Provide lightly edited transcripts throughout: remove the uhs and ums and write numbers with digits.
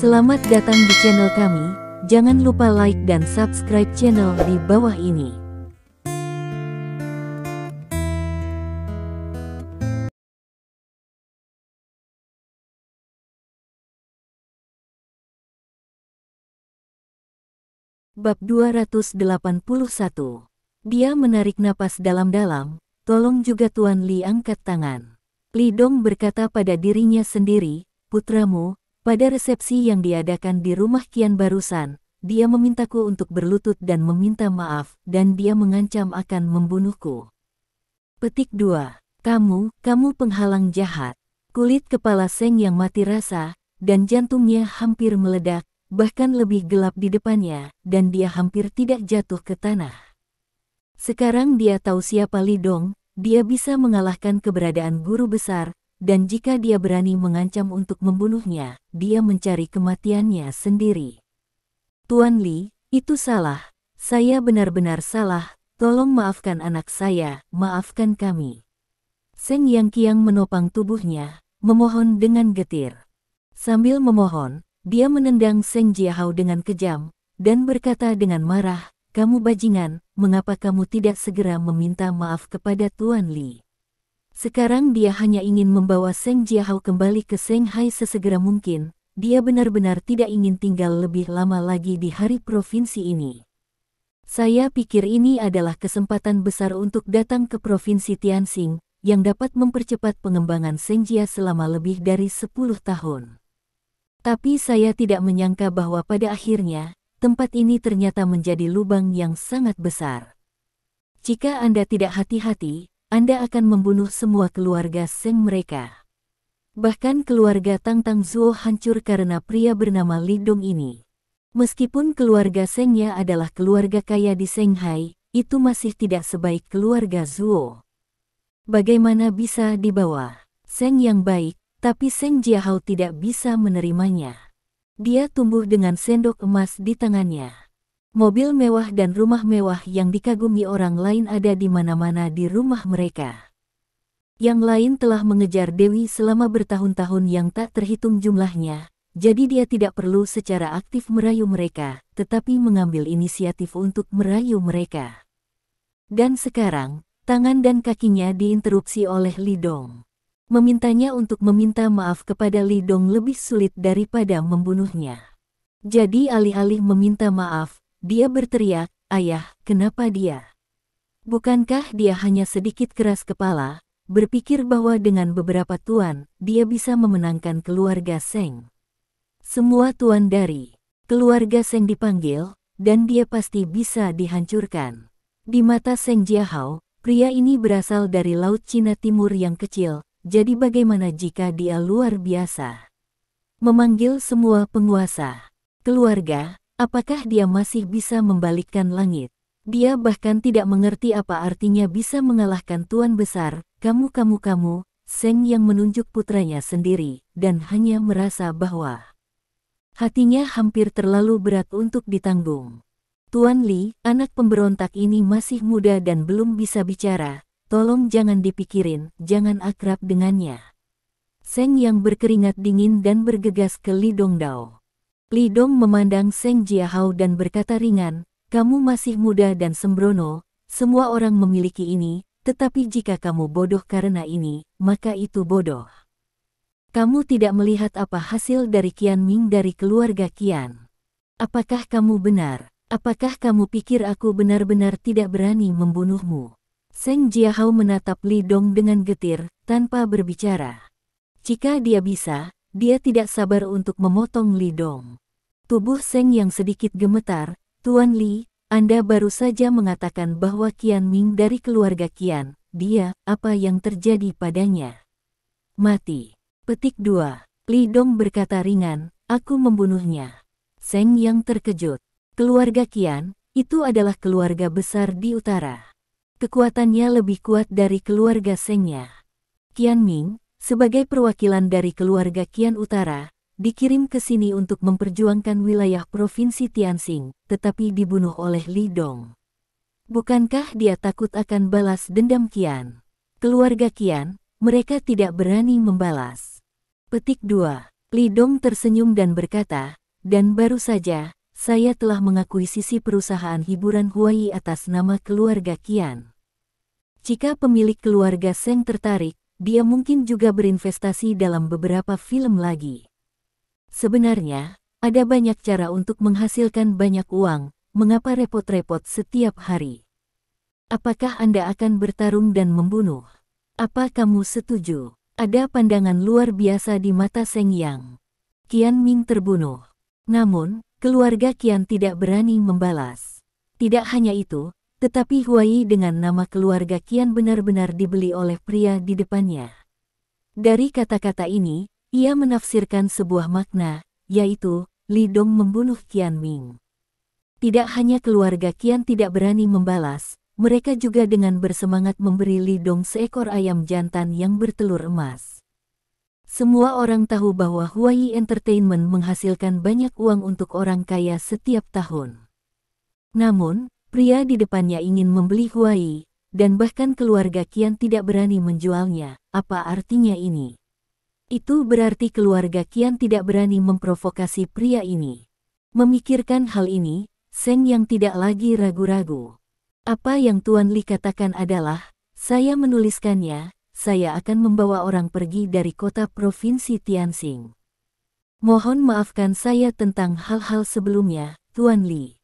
Selamat datang di channel kami, jangan lupa like dan subscribe channel di bawah ini. Bab 281. Dia menarik napas dalam-dalam, tolong juga Tuan Li angkat tangan. Li Dong berkata pada dirinya sendiri, putramu, pada resepsi yang diadakan di rumah Qian barusan, dia memintaku untuk berlutut dan meminta maaf, dan dia mengancam akan membunuhku. Petik 2. Kamu penghalang jahat. Kulit kepala Seng yang mati rasa, dan jantungnya hampir meledak, bahkan lebih gelap di depannya, dan dia hampir tidak jatuh ke tanah. Sekarang dia tahu siapa Li Dong, dia bisa mengalahkan keberadaan guru besar, dan jika dia berani mengancam untuk membunuhnya, dia mencari kematiannya sendiri. Tuan Li, itu salah, saya benar-benar salah, tolong maafkan anak saya, maafkan kami. Seng Yang Qiang menopang tubuhnya, memohon dengan getir. Sambil memohon, dia menendang Seng Jiahao dengan kejam, dan berkata dengan marah, kamu bajingan, mengapa kamu tidak segera meminta maaf kepada Tuan Li? Sekarang dia hanya ingin membawa Seng Jiahao kembali ke Shanghai sesegera mungkin, dia benar-benar tidak ingin tinggal lebih lama lagi di hari provinsi ini. Saya pikir ini adalah kesempatan besar untuk datang ke provinsi Tianxing, yang dapat mempercepat pengembangan Sengjia selama lebih dari 10 tahun. Tapi saya tidak menyangka bahwa pada akhirnya, tempat ini ternyata menjadi lubang yang sangat besar. Jika Anda tidak hati-hati, Anda akan membunuh semua keluarga Seng mereka. Bahkan keluarga Tang Tang Zuo hancur karena pria bernama Li Dong ini. Meskipun keluarga Sengnya adalah keluarga kaya di Shanghai, itu masih tidak sebaik keluarga Zuo. Bagaimana bisa dibawa? Seng yang baik, tapi Seng Jiahao tidak bisa menerimanya. Dia tumbuh dengan sendok emas di tangannya. Mobil mewah dan rumah mewah yang dikagumi orang lain ada di mana-mana di rumah mereka. Yang lain telah mengejar Dewi selama bertahun-tahun yang tak terhitung jumlahnya, jadi dia tidak perlu secara aktif merayu mereka, tetapi mengambil inisiatif untuk merayu mereka. Dan sekarang, tangan dan kakinya diinterupsi oleh Li Dong. Memintanya untuk meminta maaf kepada Li Dong lebih sulit daripada membunuhnya. Jadi alih-alih meminta maaf, dia berteriak, ayah, kenapa dia? Bukankah dia hanya sedikit keras kepala, berpikir bahwa dengan beberapa tuan, dia bisa memenangkan keluarga Seng. Semua tuan dari keluarga Seng dipanggil, dan dia pasti bisa dihancurkan. Di mata Seng Jiahao, pria ini berasal dari Laut Cina Timur yang kecil, jadi bagaimana jika dia luar biasa? Memanggil semua penguasa keluarga, apakah dia masih bisa membalikkan langit? Dia bahkan tidak mengerti apa artinya bisa mengalahkan tuan besar, kamu, Seng yang menunjuk putranya sendiri, dan hanya merasa bahwa hatinya hampir terlalu berat untuk ditanggung. Tuan Li, anak pemberontak ini masih muda dan belum bisa bicara, tolong jangan dipikirin, jangan akrab dengannya. Seng yang berkeringat dingin dan bergegas ke Li Dongdao. Li Dong memandang Seng Jiahao dan berkata ringan, kamu masih muda dan sembrono, semua orang memiliki ini, tetapi jika kamu bodoh karena ini, maka itu bodoh. Kamu tidak melihat apa hasil dari Qian Ming dari keluarga Qian. Apakah kamu benar? Apakah kamu pikir aku benar-benar tidak berani membunuhmu? Seng Jiahao menatap Li Dong dengan getir, tanpa berbicara. Jika dia bisa, dia tidak sabar untuk memotong Li Dong. Tubuh Seng yang sedikit gemetar, Tuan Li, Anda baru saja mengatakan bahwa Qian Ming dari keluarga Qian, dia, apa yang terjadi padanya? Mati. Petik 2. Li Dong berkata ringan, aku membunuhnya. Seng yang terkejut. Keluarga Qian, itu adalah keluarga besar di utara. Kekuatannya lebih kuat dari keluarga Sengnya. Qian Ming, sebagai perwakilan dari keluarga Qian Utara, dikirim ke sini untuk memperjuangkan wilayah provinsi Tianxing, tetapi dibunuh oleh Li Dong. Bukankah dia takut akan balas dendam Qian? Keluarga Qian, mereka tidak berani membalas. Petik 2. Li Dong tersenyum dan berkata, dan baru saja, saya telah mengakuisisi perusahaan hiburan Huai atas nama keluarga Qian. Jika pemilik keluarga Seng tertarik, dia mungkin juga berinvestasi dalam beberapa film lagi. Sebenarnya, ada banyak cara untuk menghasilkan banyak uang, mengapa repot-repot setiap hari? Apakah Anda akan bertarung dan membunuh? Apa kamu setuju? Ada pandangan luar biasa di mata Seng Yang. Qian Ming terbunuh. Namun, keluarga Qian tidak berani membalas. Tidak hanya itu, tetapi Huai dengan nama keluarga Qian benar-benar dibeli oleh pria di depannya. Dari kata-kata ini, ia menafsirkan sebuah makna, yaitu, Li Dong membunuh Qian Ming. Tidak hanya keluarga Qian tidak berani membalas, mereka juga dengan bersemangat memberi Li Dong seekor ayam jantan yang bertelur emas. Semua orang tahu bahwa Huai Entertainment menghasilkan banyak uang untuk orang kaya setiap tahun. Namun, pria di depannya ingin membeli Huai, dan bahkan keluarga Qian tidak berani menjualnya. Apa artinya ini? Itu berarti keluarga Qian tidak berani memprovokasi pria ini. Memikirkan hal ini, Seng Yang tidak lagi ragu-ragu. Apa yang Tuan Li katakan adalah, saya menuliskannya, saya akan membawa orang pergi dari kota provinsi Tianxing. Mohon maafkan saya tentang hal-hal sebelumnya, Tuan Li.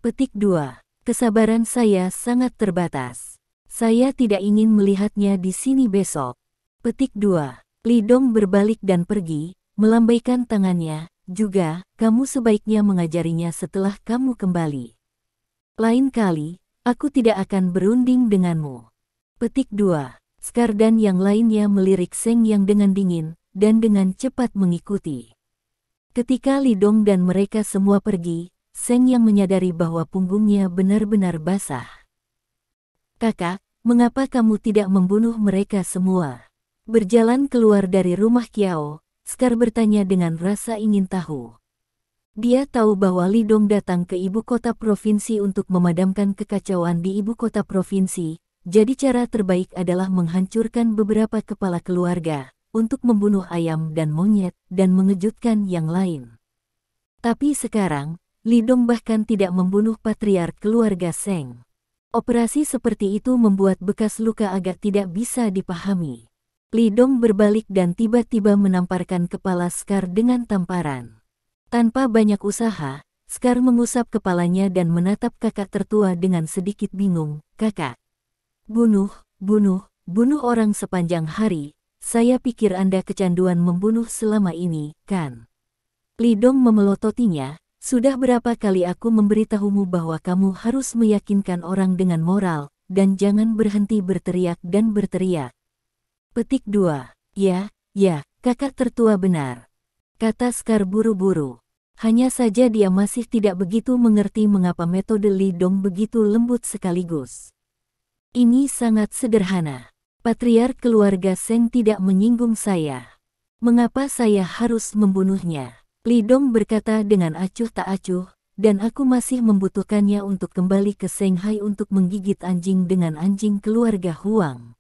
Petik 2. Kesabaran saya sangat terbatas. Saya tidak ingin melihatnya di sini besok. Petik 2. Li Dong berbalik dan pergi, melambaikan tangannya, juga, kamu sebaiknya mengajarinya setelah kamu kembali. Lain kali, aku tidak akan berunding denganmu. Petik 2. Scar dan yang lainnya melirik Seng Yang dengan dingin, dan dengan cepat mengikuti. Ketika Li Dong dan mereka semua pergi, Seng Yang menyadari bahwa punggungnya benar-benar basah. Kakak, mengapa kamu tidak membunuh mereka semua? Berjalan keluar dari rumah Kiao, Scar bertanya dengan rasa ingin tahu. Dia tahu bahwa Li Dong datang ke ibu kota provinsi untuk memadamkan kekacauan di ibu kota provinsi, jadi cara terbaik adalah menghancurkan beberapa kepala keluarga, untuk membunuh ayam dan monyet, dan mengejutkan yang lain. Tapi sekarang, Li Dong bahkan tidak membunuh patriark keluarga Seng. Operasi seperti itu membuat bekas luka agak tidak bisa dipahami. Li Dong berbalik dan tiba-tiba menamparkan kepala Scar dengan tamparan. Tanpa banyak usaha, Scar mengusap kepalanya dan menatap kakak tertua dengan sedikit bingung. Kakak, bunuh orang sepanjang hari, saya pikir Anda kecanduan membunuh selama ini, kan? Li Dong memelototinya, sudah berapa kali aku memberitahumu bahwa kamu harus meyakinkan orang dengan moral, dan jangan berhenti berteriak dan berteriak. Petik 2. Ya, kakak tertua benar. Kata Scar buru-buru. Hanya saja dia masih tidak begitu mengerti mengapa metode Li Dong begitu lembut sekaligus. Ini sangat sederhana. Patriark keluarga Seng tidak menyinggung saya. Mengapa saya harus membunuhnya? Li Dong berkata dengan acuh tak acuh, dan aku masih membutuhkannya untuk kembali ke Shanghai untuk menggigit anjing dengan anjing keluarga Huang.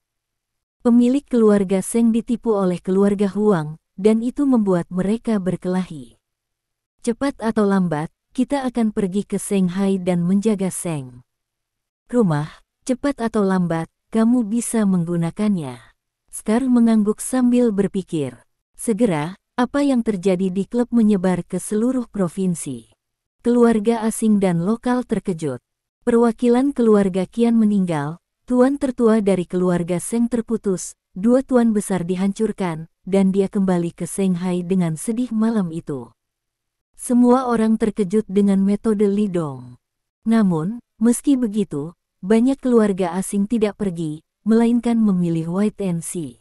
Pemilik keluarga Seng ditipu oleh keluarga Huang, dan itu membuat mereka berkelahi. Cepat atau lambat, kita akan pergi ke Shanghai dan menjaga Seng rumah. Cepat atau lambat, kamu bisa menggunakannya. Scar mengangguk sambil berpikir. Segera, apa yang terjadi di klub menyebar ke seluruh provinsi. Keluarga asing dan lokal terkejut. Perwakilan keluarga Qian meninggal, tuan tertua dari keluarga Seng terputus, 2 tuan besar dihancurkan, dan dia kembali ke Shanghai dengan sedih malam itu. Semua orang terkejut dengan metode Li Dong. Namun, meski begitu, banyak keluarga asing tidak pergi, melainkan memilih wait and see.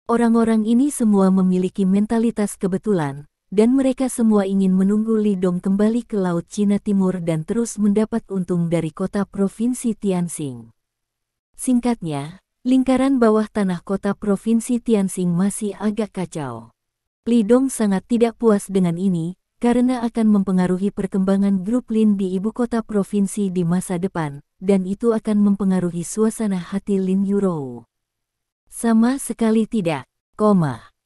Orang-orang ini semua memiliki mentalitas kebetulan, dan mereka semua ingin menunggu Li Dong kembali ke Laut Cina Timur dan terus mendapat untung dari kota provinsi Tianxing. Singkatnya, lingkaran bawah tanah kota provinsi Tianxing masih agak kacau. Li Dong sangat tidak puas dengan ini, karena akan mempengaruhi perkembangan grup Lin di ibu kota provinsi di masa depan, dan itu akan mempengaruhi suasana hati Lin Yurou. Sama sekali tidak,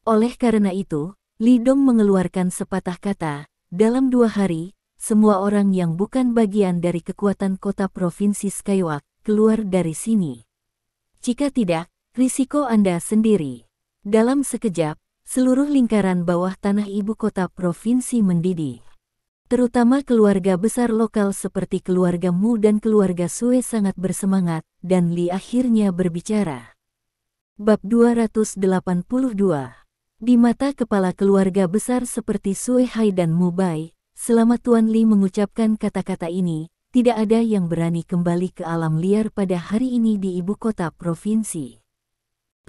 Oleh karena itu, Li Dong mengeluarkan sepatah kata, dalam 2 hari, semua orang yang bukan bagian dari kekuatan kota provinsi Skywalk keluar dari sini. Jika tidak, risiko Anda sendiri. Dalam sekejap, seluruh lingkaran bawah tanah ibu kota provinsi mendidih. Terutama keluarga besar lokal seperti keluarga Mu dan keluarga Sue sangat bersemangat, dan Li akhirnya berbicara. Bab 282. Di mata kepala keluarga besar seperti Sue Hai dan Mu Bai, selama Tuan Li mengucapkan kata-kata ini, tidak ada yang berani kembali ke alam liar pada hari ini di ibu kota provinsi.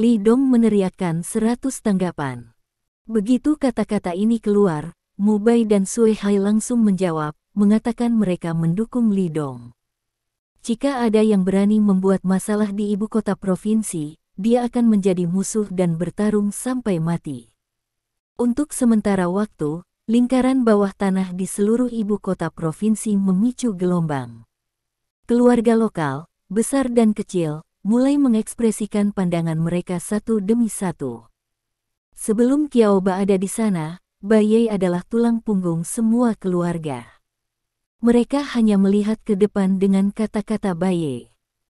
Li Dong meneriakkan 100 tanggapan. Begitu kata-kata ini keluar, Mu Bai dan Sue Hai langsung menjawab, mengatakan mereka mendukung Li Dong. Jika ada yang berani membuat masalah di ibu kota provinsi, dia akan menjadi musuh dan bertarung sampai mati. Untuk sementara waktu, lingkaran bawah tanah di seluruh ibu kota provinsi memicu gelombang. Keluarga lokal, besar dan kecil, mulai mengekspresikan pandangan mereka satu demi satu. Sebelum Qiaoba ada di sana, Bai Ye adalah tulang punggung semua keluarga. Mereka hanya melihat ke depan dengan kata-kata Bai Ye.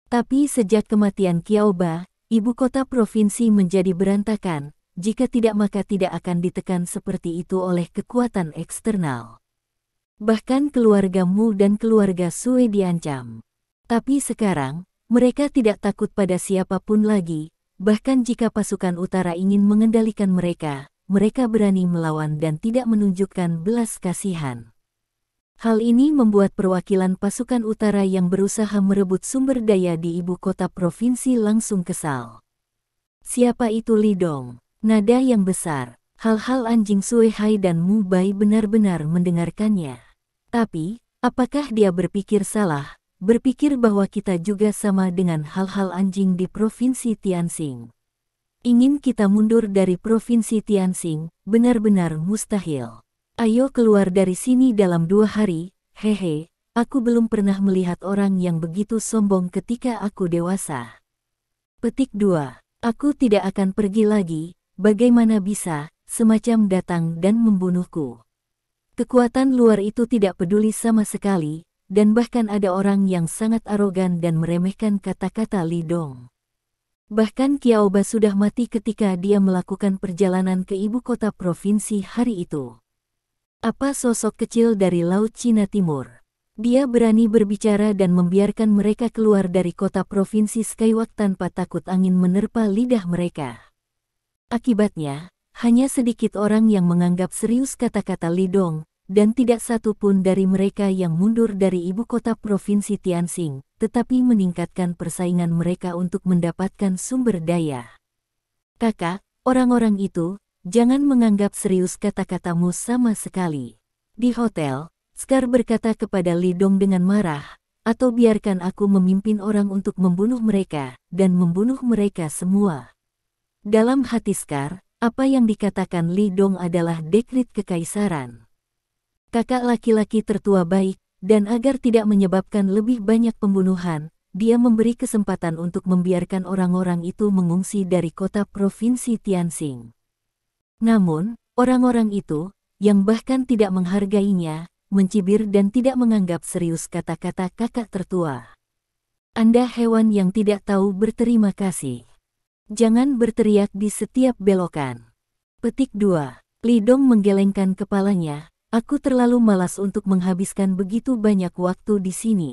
Tapi sejak kematian Qiaoba, ibu kota provinsi menjadi berantakan, jika tidak maka tidak akan ditekan seperti itu oleh kekuatan eksternal. Bahkan keluarga Mu dan keluarga Sue diancam. Tapi sekarang, mereka tidak takut pada siapapun lagi, bahkan jika pasukan utara ingin mengendalikan mereka, mereka berani melawan dan tidak menunjukkan belas kasihan. Hal ini membuat perwakilan pasukan utara yang berusaha merebut sumber daya di ibu kota provinsi langsung kesal. Siapa itu Li Dong? Nada yang besar, hal-hal anjing Sue Hai dan Mu Bai benar-benar mendengarkannya. Tapi, apakah dia berpikir salah, berpikir bahwa kita juga sama dengan hal-hal anjing di provinsi Tianxing? Ingin kita mundur dari provinsi Tianxing, benar-benar mustahil. Ayo keluar dari sini dalam 2 hari, hehe, aku belum pernah melihat orang yang begitu sombong ketika aku dewasa. Petik 2. Aku tidak akan pergi lagi, bagaimana bisa, semacam datang dan membunuhku. Kekuatan luar itu tidak peduli sama sekali, dan bahkan ada orang yang sangat arogan dan meremehkan kata-kata Li Dong. Bahkan Qiaoba sudah mati ketika dia melakukan perjalanan ke ibu kota provinsi hari itu. Apa sosok kecil dari Laut Cina Timur? Dia berani berbicara dan membiarkan mereka keluar dari kota provinsi Skywalk tanpa takut angin menerpa lidah mereka. Akibatnya, hanya sedikit orang yang menganggap serius kata-kata Li Dong, dan tidak satu pun dari mereka yang mundur dari ibu kota provinsi Tianxing, tetapi meningkatkan persaingan mereka untuk mendapatkan sumber daya. Kakak, orang-orang itu, jangan menganggap serius kata-katamu sama sekali. Di hotel, Scar berkata kepada Li Dong dengan marah, atau biarkan aku memimpin orang untuk membunuh mereka, dan membunuh mereka semua. Dalam hati Scar, apa yang dikatakan Li Dong adalah dekret kekaisaran. Kakak laki-laki tertua baik, dan agar tidak menyebabkan lebih banyak pembunuhan, dia memberi kesempatan untuk membiarkan orang-orang itu mengungsi dari kota provinsi Tianxing. Namun, orang-orang itu, yang bahkan tidak menghargainya, mencibir dan tidak menganggap serius kata-kata kakak tertua. Anda hewan yang tidak tahu berterima kasih. Jangan berteriak di setiap belokan. Petik 2. Li Dong menggelengkan kepalanya, aku terlalu malas untuk menghabiskan begitu banyak waktu di sini.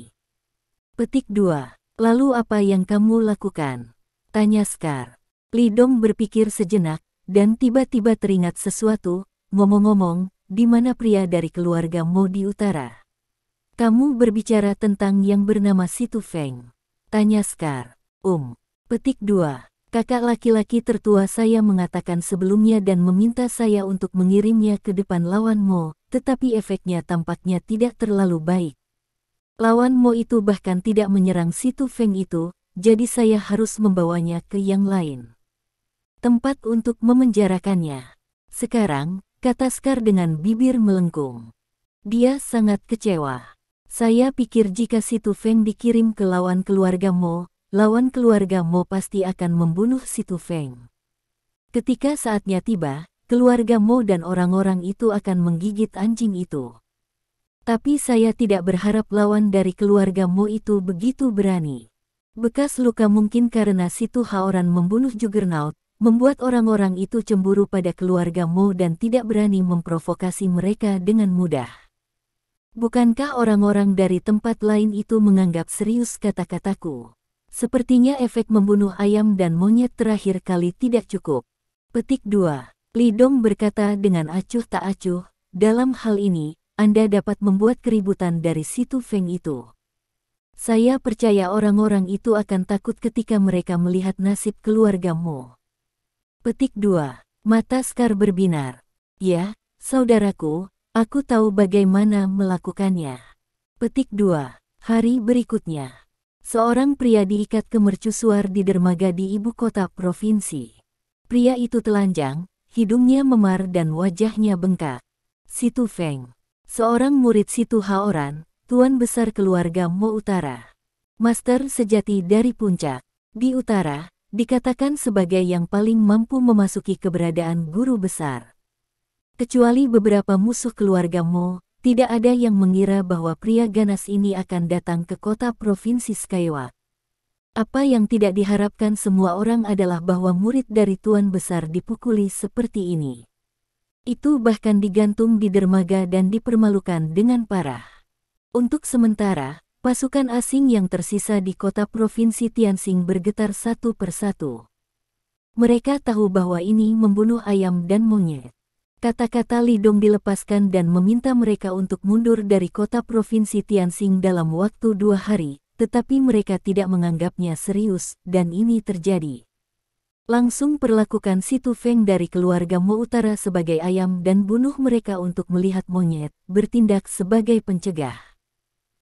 Petik 2. Lalu apa yang kamu lakukan? Tanya Scar. Li Dong berpikir sejenak, dan tiba-tiba teringat sesuatu, ngomong-ngomong, di mana pria dari keluarga Mo di utara? Kamu berbicara tentang yang bernama Situ Feng? Tanya Scar. Petik 2. Kakak laki-laki tertua saya mengatakan sebelumnya dan meminta saya untuk mengirimnya ke depan lawan Mo, tetapi efeknya tampaknya tidak terlalu baik. Lawan Mo itu bahkan tidak menyerang Situ Feng itu, jadi saya harus membawanya ke yang lain. Tempat untuk memenjarakannya. Sekarang, kata Scar dengan bibir melengkung. Dia sangat kecewa. Saya pikir jika Situ Feng dikirim ke lawan keluarga Mo pasti akan membunuh Situ Feng. Ketika saatnya tiba, keluarga Mo dan orang-orang itu akan menggigit anjing itu. Tapi saya tidak berharap lawan dari keluarga Mo itu begitu berani. Bekas luka mungkin karena Situ Haoran membunuh Juggernaut, membuat orang-orang itu cemburu pada keluarga Mo dan tidak berani memprovokasi mereka dengan mudah. Bukankah orang-orang dari tempat lain itu menganggap serius kata-kataku? Sepertinya efek membunuh ayam dan monyet terakhir kali tidak cukup. Petik 2. Li Dong berkata dengan acuh tak acuh, dalam hal ini, Anda dapat membuat keributan dari Situ Feng itu. Saya percaya orang-orang itu akan takut ketika mereka melihat nasib keluarga Mo. Petik 2. Mata Scar berbinar. Ya, saudaraku, aku tahu bagaimana melakukannya. Petik 2. Hari berikutnya. Seorang pria diikat ke mercusuar di dermaga di ibu kota provinsi. Pria itu telanjang, hidungnya memar dan wajahnya bengkak. Situ Feng. Seorang murid Situ Haoran, tuan besar keluarga Mo Utara. Master sejati dari puncak. Di utara, dikatakan sebagai yang paling mampu memasuki keberadaan guru besar. Kecuali beberapa musuh keluarga Mo, tidak ada yang mengira bahwa pria ganas ini akan datang ke kota provinsi Skywalk. Apa yang tidak diharapkan semua orang adalah bahwa murid dari tuan besar dipukuli seperti ini. Itu bahkan digantung di dermaga dan dipermalukan dengan parah. Untuk sementara, pasukan asing yang tersisa di kota provinsi Tianxing bergetar satu persatu. Mereka tahu bahwa ini membunuh ayam dan monyet. Kata-kata Li Dong dilepaskan dan meminta mereka untuk mundur dari kota provinsi Tianxing dalam waktu 2 hari. Tetapi mereka tidak menganggapnya serius, dan ini terjadi. Langsung perlakukan Situ Feng dari keluarga Mo Utara sebagai ayam dan bunuh mereka untuk melihat monyet, bertindak sebagai pencegah.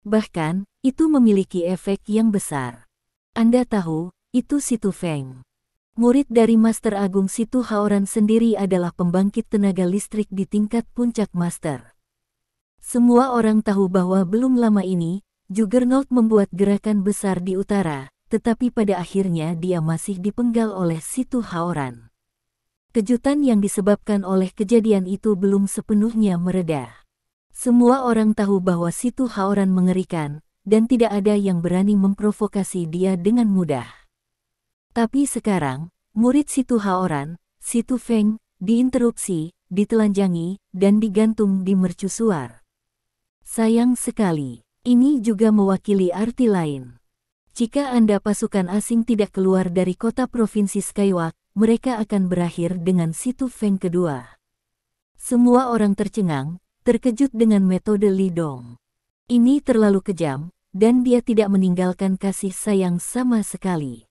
Bahkan, itu memiliki efek yang besar. Anda tahu, itu Situ Feng. Murid dari Master Agung Situ Haoran sendiri adalah pembangkit tenaga listrik di tingkat puncak Master. Semua orang tahu bahwa belum lama ini, Juggernaut membuat gerakan besar di utara, tetapi pada akhirnya dia masih dipenggal oleh Situ Haoran. Kejutan yang disebabkan oleh kejadian itu belum sepenuhnya mereda. Semua orang tahu bahwa Situ Haoran mengerikan, dan tidak ada yang berani memprovokasi dia dengan mudah. Tapi sekarang, murid Situ Haoran, Situ Feng, diinterupsi, ditelanjangi, dan digantung di mercusuar. Sayang sekali. Ini juga mewakili arti lain. Jika Anda pasukan asing tidak keluar dari kota provinsi Skywalk, mereka akan berakhir dengan Situ Feng kedua. Semua orang tercengang, terkejut dengan metode Li Dong. Ini terlalu kejam, dan dia tidak meninggalkan kasih sayang sama sekali.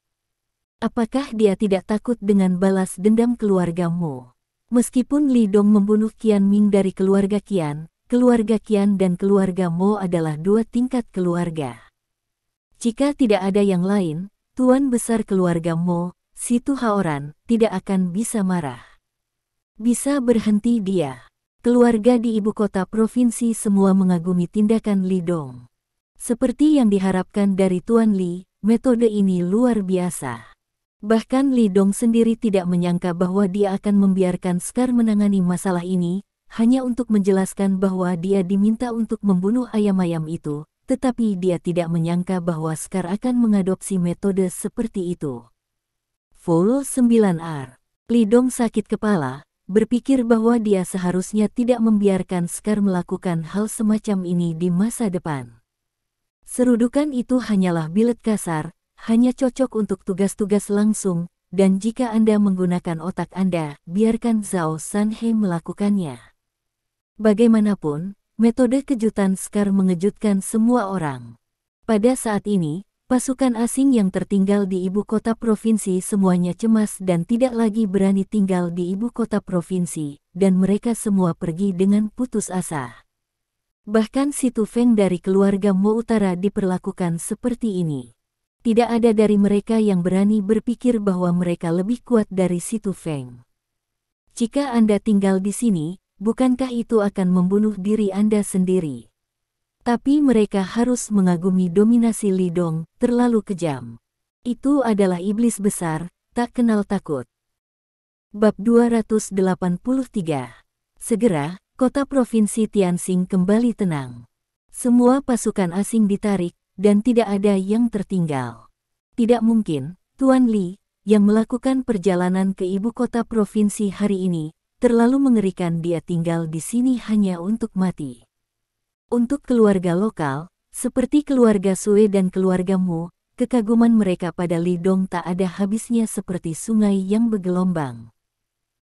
Apakah dia tidak takut dengan balas dendam keluarga Mo? Meskipun Li Dong membunuh Qian Ming dari keluarga Qian, keluarga Qian dan keluarga Mo adalah 2 tingkat keluarga. Jika tidak ada yang lain, tuan besar keluarga Mo, Situ Haoran, tidak akan bisa marah. Bisa berhenti dia. Keluarga di ibu kota provinsi semua mengagumi tindakan Li Dong. Seperti yang diharapkan dari Tuan Li, metode ini luar biasa. Bahkan Li Dong sendiri tidak menyangka bahwa dia akan membiarkan Scar menangani masalah ini, hanya untuk menjelaskan bahwa dia diminta untuk membunuh ayam-ayam itu, tetapi dia tidak menyangka bahwa Scar akan mengadopsi metode seperti itu. Full 9R. Li Dong sakit kepala, berpikir bahwa dia seharusnya tidak membiarkan Scar melakukan hal semacam ini di masa depan. Serudukan itu hanyalah bilet kasar, hanya cocok untuk tugas-tugas langsung, dan jika Anda menggunakan otak Anda, biarkan Zhao Sanhe melakukannya. Bagaimanapun, metode kejutan Scar mengejutkan semua orang. Pada saat ini, pasukan asing yang tertinggal di ibu kota provinsi semuanya cemas dan tidak lagi berani tinggal di ibu kota provinsi, dan mereka semua pergi dengan putus asa. Bahkan Situ Feng dari keluarga Mo Utara diperlakukan seperti ini. Tidak ada dari mereka yang berani berpikir bahwa mereka lebih kuat dari Situ Feng. Jika Anda tinggal di sini, bukankah itu akan membunuh diri Anda sendiri? Tapi mereka harus mengagumi dominasi Li Dong, terlalu kejam. Itu adalah iblis besar, tak kenal takut. Bab 283. Segera, kota provinsi Tianxing kembali tenang. Semua pasukan asing ditarik, dan tidak ada yang tertinggal. Tidak mungkin, Tuan Li, yang melakukan perjalanan ke ibu kota provinsi hari ini, terlalu mengerikan dia tinggal di sini hanya untuk mati. Untuk keluarga lokal, seperti keluarga Sue dan keluarga Mu, kekaguman mereka pada Li Dong tak ada habisnya seperti sungai yang bergelombang.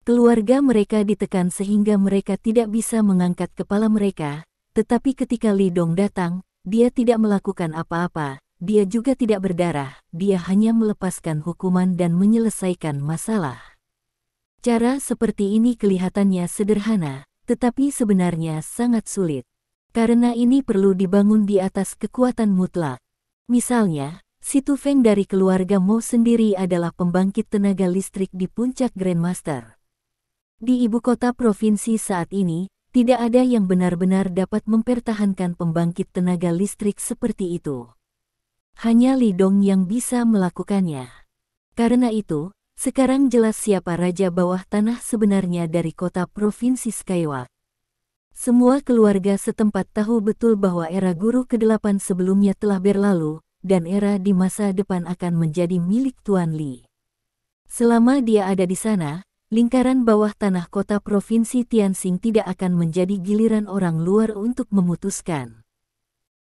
Keluarga mereka ditekan sehingga mereka tidak bisa mengangkat kepala mereka, tetapi ketika Li Dong datang, dia tidak melakukan apa-apa, dia juga tidak berdarah, dia hanya melepaskan hukuman dan menyelesaikan masalah. Cara seperti ini kelihatannya sederhana, tetapi sebenarnya sangat sulit. Karena ini perlu dibangun di atas kekuatan mutlak. Misalnya, Si Tu Feng dari keluarga Mo sendiri adalah pembangkit tenaga listrik di puncak Grandmaster. Di ibu kota provinsi saat ini, tidak ada yang benar-benar dapat mempertahankan pembangkit tenaga listrik seperti itu. Hanya Li Dong yang bisa melakukannya. Karena itu, sekarang jelas siapa raja bawah tanah sebenarnya dari kota provinsi Skywalk. Semua keluarga setempat tahu betul bahwa era guru ke-8 sebelumnya telah berlalu, dan era di masa depan akan menjadi milik Tuan Li. Selama dia ada di sana, lingkaran bawah tanah kota provinsi Tianxing tidak akan menjadi giliran orang luar untuk memutuskan.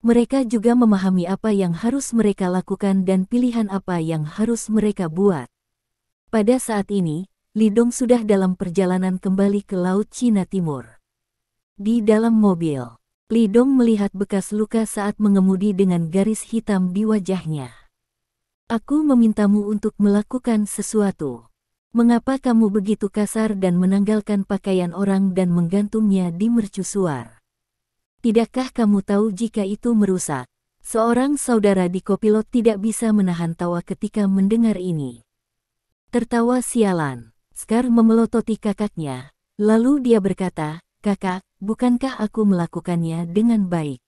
Mereka juga memahami apa yang harus mereka lakukan dan pilihan apa yang harus mereka buat. Pada saat ini, Li Dong sudah dalam perjalanan kembali ke Laut Cina Timur. Di dalam mobil, Li Dong melihat bekas luka saat mengemudi dengan garis hitam di wajahnya. Aku memintamu untuk melakukan sesuatu. Mengapa kamu begitu kasar dan menanggalkan pakaian orang dan menggantungnya di mercusuar? Tidakkah kamu tahu jika itu merusak? Seorang saudara di kopilot tidak bisa menahan tawa ketika mendengar ini. Tertawa sialan, Scar memelototi kakaknya, lalu dia berkata, "Kakak, bukankah aku melakukannya dengan baik?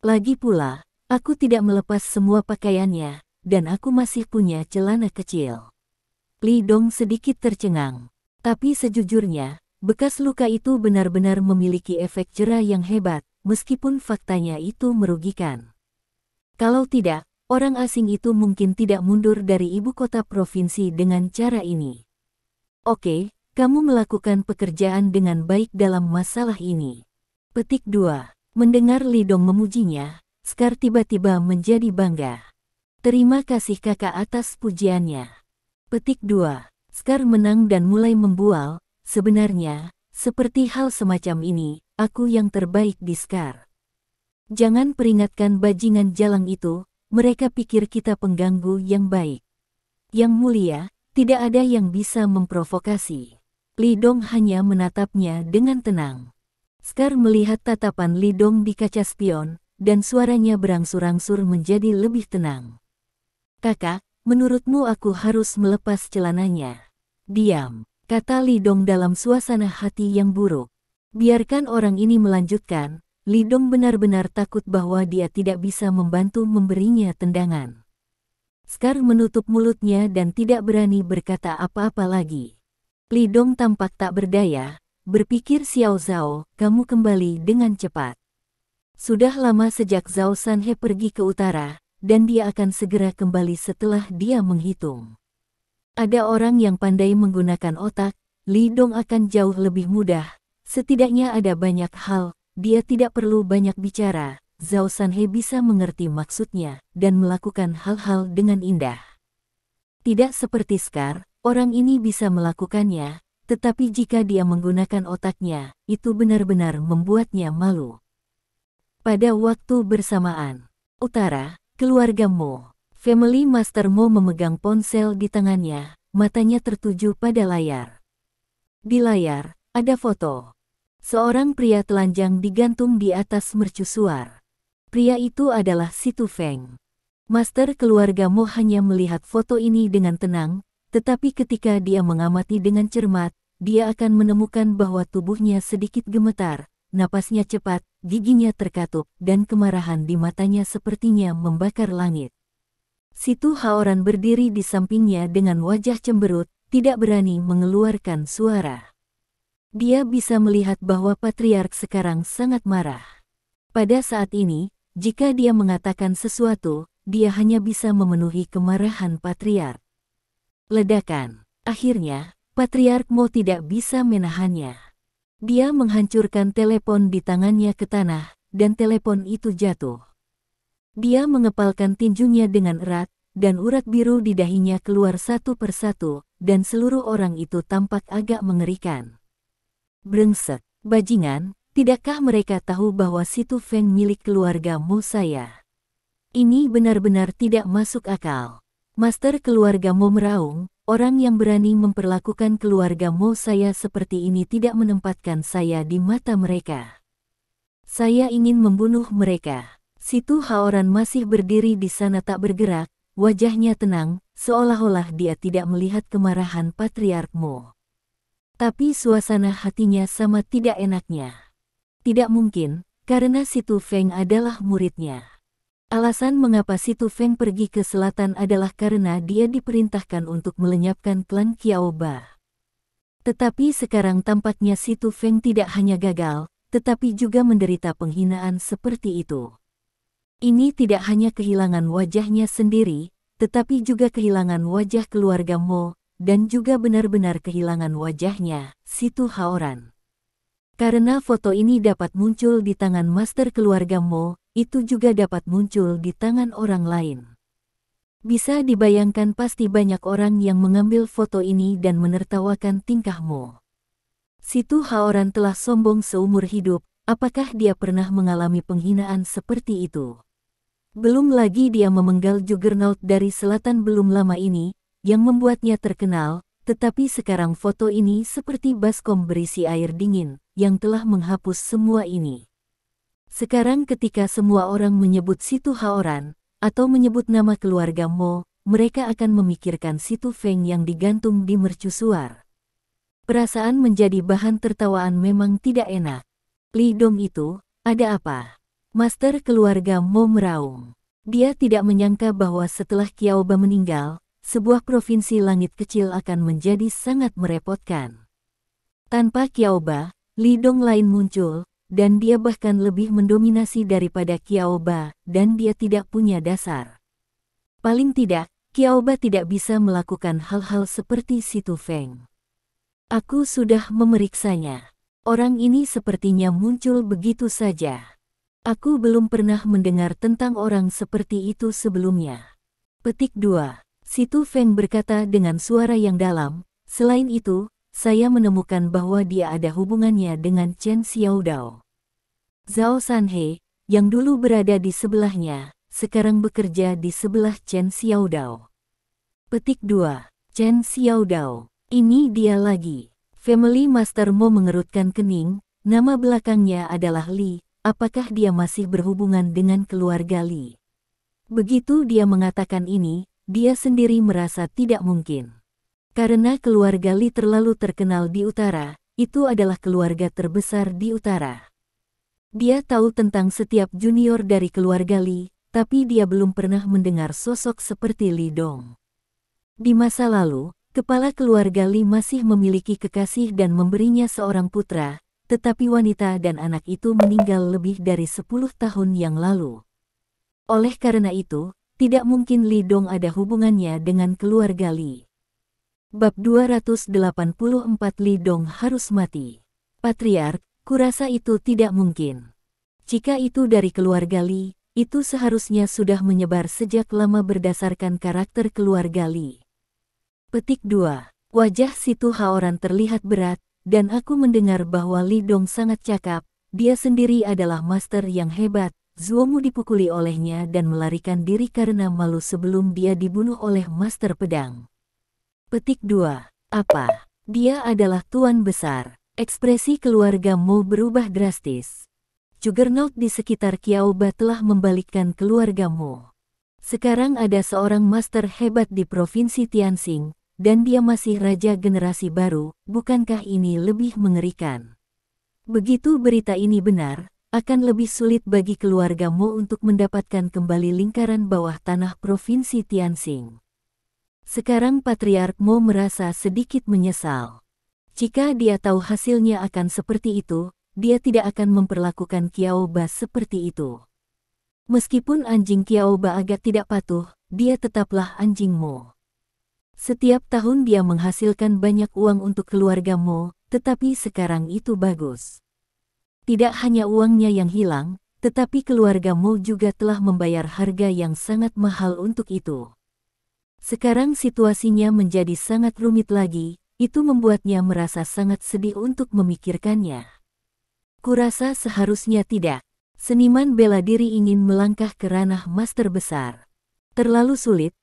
Lagi pula, aku tidak melepas semua pakaiannya, dan aku masih punya celana kecil." Li Dong sedikit tercengang. Tapi sejujurnya, bekas luka itu benar-benar memiliki efek jera yang hebat, meskipun faktanya itu merugikan. Kalau tidak, orang asing itu mungkin tidak mundur dari ibu kota provinsi dengan cara ini. Oke, kamu melakukan pekerjaan dengan baik dalam masalah ini. Petik 2. Mendengar Li Dong memujinya, Scar tiba-tiba menjadi bangga. Terima kasih kakak atas pujiannya. Petik 2. Scar menang dan mulai membual, sebenarnya, seperti hal semacam ini, aku yang terbaik di Scar. Jangan peringatkan bajingan jalang itu, mereka pikir kita pengganggu yang baik. Yang mulia, tidak ada yang bisa memprovokasi. Li Dong hanya menatapnya dengan tenang. Scar melihat tatapan Li Dong di kaca spion, dan suaranya berangsur-angsur menjadi lebih tenang. Kakak, menurutmu aku harus melepas celananya? Diam, kata Li Dong dalam suasana hati yang buruk. Biarkan orang ini melanjutkan. Li Dong benar-benar takut bahwa dia tidak bisa membantu memberinya tendangan. Scar menutup mulutnya dan tidak berani berkata apa-apa lagi. Li Dong tampak tak berdaya, berpikir Xiao Zhao, kamu kembali dengan cepat. Sudah lama sejak Zhao Sanhe pergi ke utara, dan dia akan segera kembali setelah dia menghitung. Ada orang yang pandai menggunakan otak, Li Dong akan jauh lebih mudah. Setidaknya ada banyak hal, dia tidak perlu banyak bicara. Zhao Sanhe bisa mengerti maksudnya, dan melakukan hal-hal dengan indah. Tidak seperti Scar, orang ini bisa melakukannya, tetapi jika dia menggunakan otaknya, itu benar-benar membuatnya malu. Pada waktu bersamaan, utara, keluarga Mo, Family Master Mo memegang ponsel di tangannya, matanya tertuju pada layar. Di layar, ada foto. Seorang pria telanjang digantung di atas mercusuar. Pria itu adalah Si Tu Feng. Master keluarga Mo hanya melihat foto ini dengan tenang, tetapi ketika dia mengamati dengan cermat, dia akan menemukan bahwa tubuhnya sedikit gemetar, napasnya cepat, giginya terkatup, dan kemarahan di matanya sepertinya membakar langit. Si Tu Haoran berdiri di sampingnya dengan wajah cemberut, tidak berani mengeluarkan suara. Dia bisa melihat bahwa Patriark sekarang sangat marah. Pada saat ini, jika dia mengatakan sesuatu, dia hanya bisa memenuhi kemarahan Patriark. Ledakan. Akhirnya, Patriark Mo tidak bisa menahannya. Dia menghancurkan telepon di tangannya ke tanah, dan telepon itu jatuh. Dia mengepalkan tinjunya dengan erat, dan urat biru di dahinya keluar satu persatu, dan seluruh orang itu tampak agak mengerikan. Brengsek, bajingan, tidakkah mereka tahu bahwa Si Tu Feng milik keluarga Mo saya? Ini benar-benar tidak masuk akal. Master keluarga Mo meraung, orang yang berani memperlakukan keluarga Mo saya seperti ini tidak menempatkan saya di mata mereka. Saya ingin membunuh mereka. Si Tu Haoran masih berdiri di sana tak bergerak, wajahnya tenang, seolah-olah dia tidak melihat kemarahan Patriark Mo. Tapi suasana hatinya sama tidak enaknya. Tidak mungkin, karena Si Tu Feng adalah muridnya. Alasan mengapa Si Tu Feng pergi ke selatan adalah karena dia diperintahkan untuk melenyapkan klan Qiao Ba. Tetapi sekarang tampaknya Si Tu Feng tidak hanya gagal, tetapi juga menderita penghinaan seperti itu. Ini tidak hanya kehilangan wajahnya sendiri, tetapi juga kehilangan wajah keluarga Mo, dan juga benar-benar kehilangan wajahnya, Si Tu Haoran. Karena foto ini dapat muncul di tangan master keluarga Mo, itu juga dapat muncul di tangan orang lain. Bisa dibayangkan pasti banyak orang yang mengambil foto ini dan menertawakan tingkah Mo. Si Tu Haoran telah sombong seumur hidup, apakah dia pernah mengalami penghinaan seperti itu? Belum lagi dia memenggal Juggernaut dari selatan belum lama ini, yang membuatnya terkenal, tetapi sekarang foto ini seperti baskom berisi air dingin, yang telah menghapus semua ini. Sekarang ketika semua orang menyebut Si Tu Haoran, atau menyebut nama keluarga Mo, mereka akan memikirkan Si Tu Feng yang digantung di mercusuar. Perasaan menjadi bahan tertawaan memang tidak enak. Li Dong itu, ada apa? Master keluarga Mo meraung. Dia tidak menyangka bahwa setelah Qiao Ba meninggal, sebuah provinsi langit kecil akan menjadi sangat merepotkan. Tanpa Qiao Ba, Li Dong lain muncul, dan dia bahkan lebih mendominasi daripada Qiao Ba, dan dia tidak punya dasar. Paling tidak, Qiao Ba tidak bisa melakukan hal-hal seperti Si Tu Feng. Aku sudah memeriksanya. Orang ini sepertinya muncul begitu saja. Aku belum pernah mendengar tentang orang seperti itu sebelumnya. Petik 2. Si Tu Feng berkata dengan suara yang dalam, selain itu, saya menemukan bahwa dia ada hubungannya dengan Chen Xiaodao. Zhao Sanhe, yang dulu berada di sebelahnya, sekarang bekerja di sebelah Chen Xiaodao. Petik 2. Chen Xiaodao. Ini dia lagi. Family Master Mo mengerutkan kening, nama belakangnya adalah Li, apakah dia masih berhubungan dengan keluarga Li? Begitu dia mengatakan ini, dia sendiri merasa tidak mungkin. Karena keluarga Li terlalu terkenal di utara, itu adalah keluarga terbesar di utara. Dia tahu tentang setiap junior dari keluarga Li, tapi dia belum pernah mendengar sosok seperti Li Dong. Di masa lalu, kepala keluarga Li masih memiliki kekasih dan memberinya seorang putra, tetapi wanita dan anak itu meninggal lebih dari 10 tahun yang lalu. Oleh karena itu, tidak mungkin Li Dong ada hubungannya dengan keluarga Li. Bab 284 Li Dong harus mati. Patriark, kurasa itu tidak mungkin. Jika itu dari keluarga Li, itu seharusnya sudah menyebar sejak lama berdasarkan karakter keluarga Li. Petik 2. Wajah Si Tu Haoran terlihat berat, dan aku mendengar bahwa Li Dong sangat cakap, dia sendiri adalah master yang hebat. Zuomu dipukuli olehnya dan melarikan diri karena malu sebelum dia dibunuh oleh master pedang. Petik 2. Apa? Dia adalah tuan besar. Ekspresi keluarga Mo berubah drastis. Juggernaut di sekitar Qiao Ba telah membalikkan keluarga Mo. Sekarang ada seorang master hebat di provinsi Tianxing, dan dia masih raja generasi baru, bukankah ini lebih mengerikan? Begitu berita ini benar, akan lebih sulit bagi keluarga Mo untuk mendapatkan kembali lingkaran bawah tanah provinsi Tianxing. Sekarang Patriark Mo merasa sedikit menyesal. Jika dia tahu hasilnya akan seperti itu, dia tidak akan memperlakukan Qiaoba seperti itu. Meskipun anjing Qiaoba agak tidak patuh, dia tetaplah anjing Mo. Setiap tahun dia menghasilkan banyak uang untuk keluarga Mo, tetapi sekarang itu bagus. Tidak hanya uangnya yang hilang, tetapi keluarga Mo juga telah membayar harga yang sangat mahal untuk itu. Sekarang situasinya menjadi sangat rumit lagi, itu membuatnya merasa sangat sedih untuk memikirkannya. Kurasa seharusnya tidak. Seniman bela diri ingin melangkah ke ranah master besar. Terlalu sulit,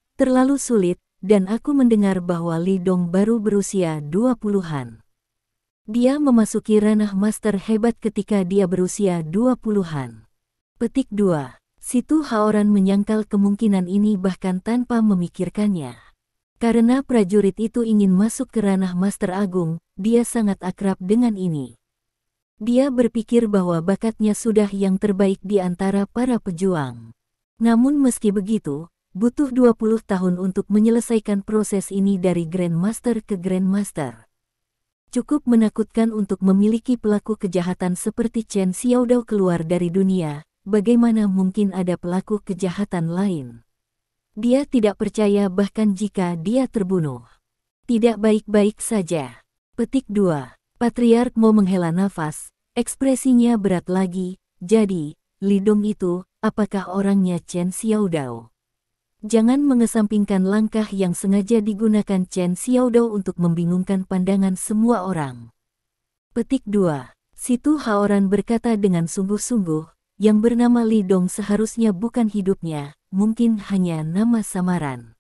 dan aku mendengar bahwa Li Dong baru berusia 20-an. Dia memasuki ranah master hebat ketika dia berusia 20-an. Petik 2. Situ Haoran menyangkal kemungkinan ini bahkan tanpa memikirkannya. Karena prajurit itu ingin masuk ke ranah Master Agung, dia sangat akrab dengan ini. Dia berpikir bahwa bakatnya sudah yang terbaik di antara para pejuang. Namun meski begitu, butuh 20 tahun untuk menyelesaikan proses ini dari Grandmaster ke Grandmaster. Cukup menakutkan untuk memiliki pelaku kejahatan seperti Chen Xiaodao keluar dari dunia, bagaimana mungkin ada pelaku kejahatan lain? Dia tidak percaya bahkan jika dia terbunuh. Tidak baik-baik saja. Petik 2. Patriark Mo menghela nafas, ekspresinya berat lagi. Jadi, Li Dong itu, apakah orangnya Chen Xiaodao? Jangan mengesampingkan langkah yang sengaja digunakan Chen Xiaodao untuk membingungkan pandangan semua orang. Petik 2. Situ Haoran berkata dengan sungguh-sungguh, yang bernama Li Dong seharusnya bukan hidupnya, mungkin hanya nama samaran.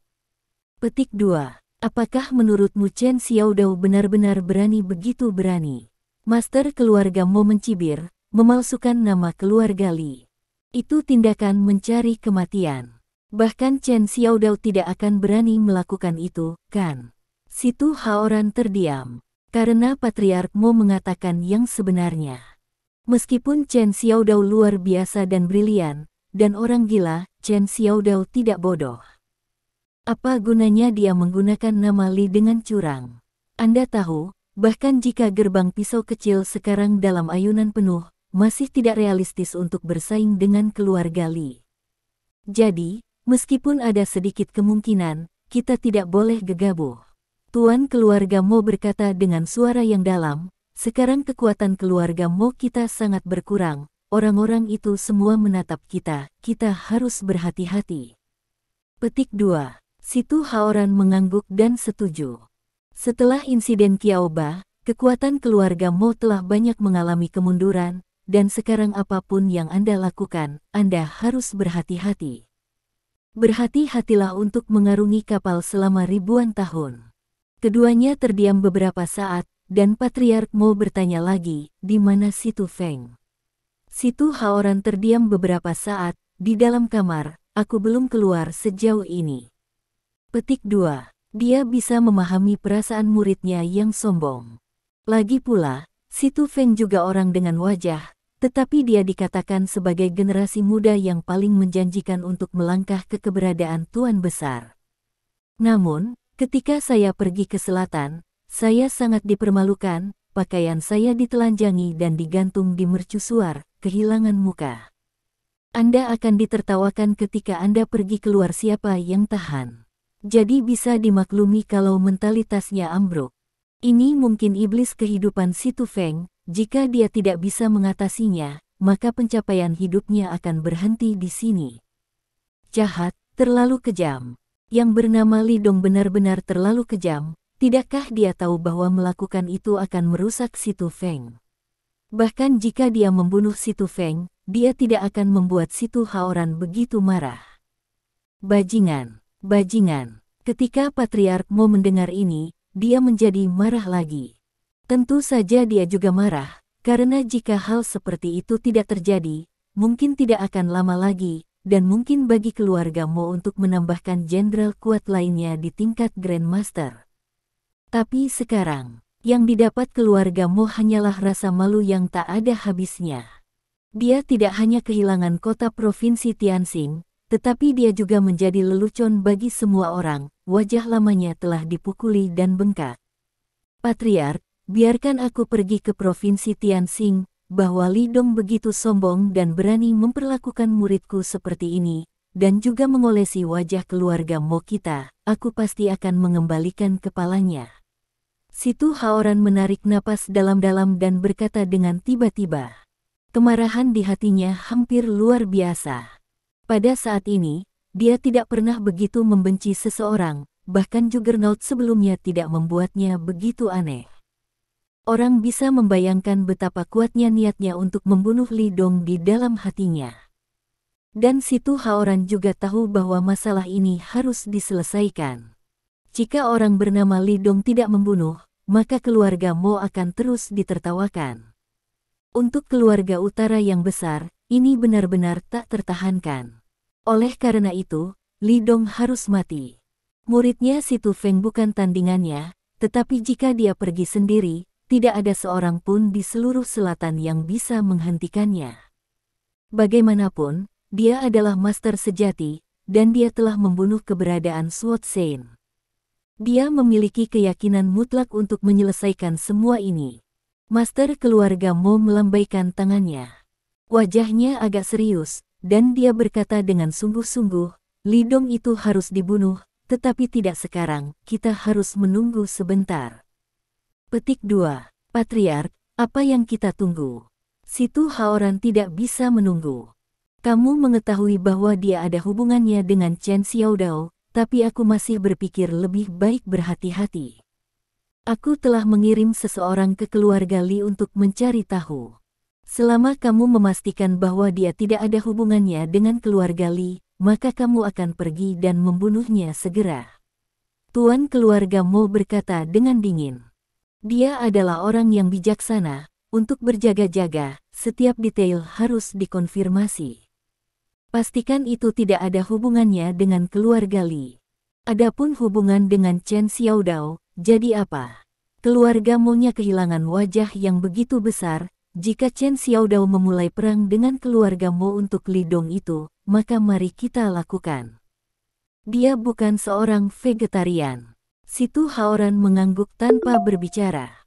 Petik 2. Apakah menurutmu Chen Xiaodao benar-benar berani begitu berani? Master keluarga Mo mencibir, memalsukan nama keluarga Li. Itu tindakan mencari kematian. Bahkan Chen Xiaodao tidak akan berani melakukan itu, kan? Situ Haoran terdiam, karena Patriark Mo mengatakan yang sebenarnya. Meskipun Chen Xiaodao luar biasa dan brilian, dan orang gila, Chen Xiaodao tidak bodoh. Apa gunanya dia menggunakan nama Li dengan curang? Anda tahu, bahkan jika gerbang pisau kecil sekarang dalam ayunan penuh, masih tidak realistis untuk bersaing dengan keluarga Li. Jadi, meskipun ada sedikit kemungkinan, kita tidak boleh gegabah. Tuan keluarga Mo berkata dengan suara yang dalam, sekarang kekuatan keluarga Mo kita sangat berkurang, orang-orang itu semua menatap kita harus berhati-hati. Petik 2. Situ Haoran mengangguk dan setuju. Setelah insiden Qiaoba, kekuatan keluarga Mo telah banyak mengalami kemunduran, dan sekarang apapun yang Anda lakukan, Anda harus berhati-hati. Berhati-hatilah untuk mengarungi kapal selama ribuan tahun. Keduanya terdiam beberapa saat, dan Patriark Mo bertanya lagi, di mana Situ Feng? Situ Haoran terdiam beberapa saat, di dalam kamar, aku belum keluar sejauh ini. Petik 2. Dia bisa memahami perasaan muridnya yang sombong. Lagi pula, Situ Feng juga orang dengan wajah, tetapi dia dikatakan sebagai generasi muda yang paling menjanjikan untuk melangkah ke keberadaan Tuan Besar. Namun, ketika saya pergi ke selatan, saya sangat dipermalukan, pakaian saya ditelanjangi dan digantung di mercusuar, kehilangan muka. Anda akan ditertawakan ketika Anda pergi keluar siapa yang tahan. Jadi bisa dimaklumi kalau mentalitasnya ambruk. Ini mungkin iblis kehidupan Situ Feng, jika dia tidak bisa mengatasinya, maka pencapaian hidupnya akan berhenti di sini. Jahat, terlalu kejam. Yang bernama Li Dong benar-benar terlalu kejam. Tidakkah dia tahu bahwa melakukan itu akan merusak Situ Feng? Bahkan jika dia membunuh Situ Feng, dia tidak akan membuat Situ Haoran begitu marah. Bajingan. Ketika Patriark Mo mendengar ini, dia menjadi marah lagi. Tentu saja dia juga marah, karena jika hal seperti itu tidak terjadi, mungkin tidak akan lama lagi, dan mungkin bagi keluarga Mo untuk menambahkan jenderal kuat lainnya di tingkat Grandmaster. Tapi sekarang, yang didapat keluarga Mo hanyalah rasa malu yang tak ada habisnya. Dia tidak hanya kehilangan kota provinsi Tianxing, tetapi dia juga menjadi lelucon bagi semua orang. Wajah lamanya telah dipukuli dan bengkak. Patriark, biarkan aku pergi ke Provinsi Tianxing, bahwa Li Dong begitu sombong dan berani memperlakukan muridku seperti ini, dan juga mengolesi wajah keluarga Mo kita, aku pasti akan mengembalikan kepalanya. Situ Haoran menarik napas dalam-dalam dan berkata dengan tiba-tiba. Kemarahan di hatinya hampir luar biasa. Pada saat ini, dia tidak pernah begitu membenci seseorang, bahkan Juggernaut sebelumnya tidak membuatnya begitu aneh. Orang bisa membayangkan betapa kuatnya niatnya untuk membunuh Li Dong di dalam hatinya. Dan Situ Haoran juga tahu bahwa masalah ini harus diselesaikan. Jika orang bernama Li Dong tidak membunuh, maka keluarga Mo akan terus ditertawakan. Untuk keluarga utara yang besar, ini benar-benar tak tertahankan. Oleh karena itu, Li Dong harus mati. Muridnya Situ Feng bukan tandingannya, tetapi jika dia pergi sendiri, tidak ada seorang pun di seluruh selatan yang bisa menghentikannya. Bagaimanapun, dia adalah master sejati, dan dia telah membunuh keberadaan Sword Saint. Dia memiliki keyakinan mutlak untuk menyelesaikan semua ini. Master keluarga Mo melambaikan tangannya. Wajahnya agak serius, dan dia berkata dengan sungguh-sungguh, Li Dong itu harus dibunuh, tetapi tidak sekarang, kita harus menunggu sebentar. Petik 2. Patriark, apa yang kita tunggu? Situ Haoran tidak bisa menunggu. Kamu mengetahui bahwa dia ada hubungannya dengan Chen Xiaodao, tapi aku masih berpikir lebih baik berhati-hati. Aku telah mengirim seseorang ke keluarga Li untuk mencari tahu. Selama kamu memastikan bahwa dia tidak ada hubungannya dengan keluarga Li, maka kamu akan pergi dan membunuhnya segera. Tuan keluarga Mo berkata dengan dingin. Dia adalah orang yang bijaksana, untuk berjaga-jaga, setiap detail harus dikonfirmasi. Pastikan itu tidak ada hubungannya dengan keluarga Li. Adapun hubungan dengan Chen Xiaodao, jadi apa? Keluarga Mo-nya kehilangan wajah yang begitu besar. Jika Chen Xiaodao memulai perang dengan keluarga Mo untuk Li Dong itu, maka mari kita lakukan. Dia bukan seorang vegetarian. Situ Haoran mengangguk tanpa berbicara.